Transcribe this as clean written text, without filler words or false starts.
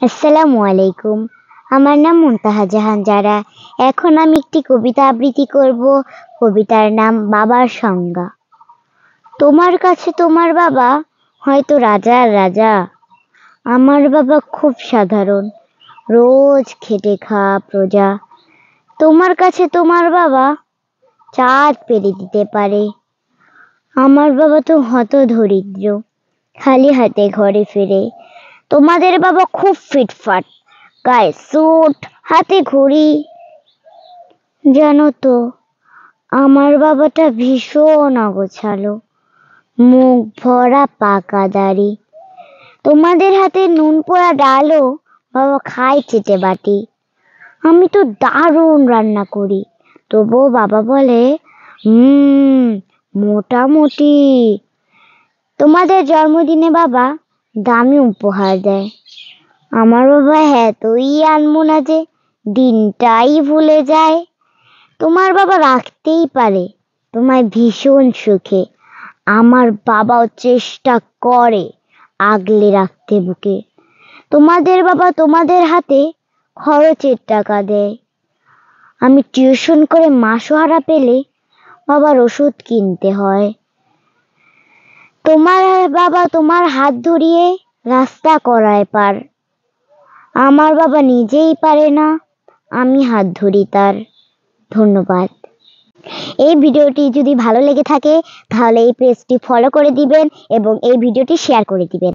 আসসালামু আলাইকুম। আমার নাম মুনতাহা জাহান জারা। এখন আমি একটি কবিতা আবৃত্তি করব। কবিতার নাম বাবার সংজ্ঞা। তোমার কাছে তোমার বাবা হয়তো রাজার রাজা, আমার বাবা খুব সাধারণ, রোজ খেটে খাওয়া প্রজা। তোমার কাছে তোমার বাবা চাঁদ পেরে দিতে পারে, আমার বাবা তো হতদরিদ্র, খালি হাতে ঘরে ফেরে। তোমাদের বাবা খুব ফিটফাট, গায়ে স্যুট, হাতে ঘড়ি। জানো তো আমার বাবাটা ভীষণ অগোছালো, মুখ ভরা পাকা দাড়ি। তোমাদের হাতে নুন পোড়া ডালও বাবা খায় চেটে বাটি। আমি তো দারুণ রান্না করি, তবুও বাবা বলে মোটামুটি। তোমাদের জন্মদিনে বাবা দামি উপহার দেয়, আমার বাবা এতই আনমনা যে দিনটাই ভুলে যায়। তোমার বাবা রাখতেই পারে তোমায় ভীষণ সুখে, আমার বাবাও চেষ্টা করে আগলে রাখতে বুকে। তোমাদের বাবা তোমাদের হাতে খরচের টাকা দেয়, আমি টিউশন করে মাসোহারা পেলে বাবার ওষুধ কিনতে হয়। তোমার বাবা তোমার হাত ধরিয়ে রাস্তা করায় পার, আমার বাবা নিজেই পারে না, আমি হাত ধরি তার। ধন্যবাদ। এই ভিডিওটি যদি ভালো লেগে থাকে তাহলে এই পেজটি ফলো করে দিবেন এবং এই ভিডিওটি শেয়ার করে দিবেন।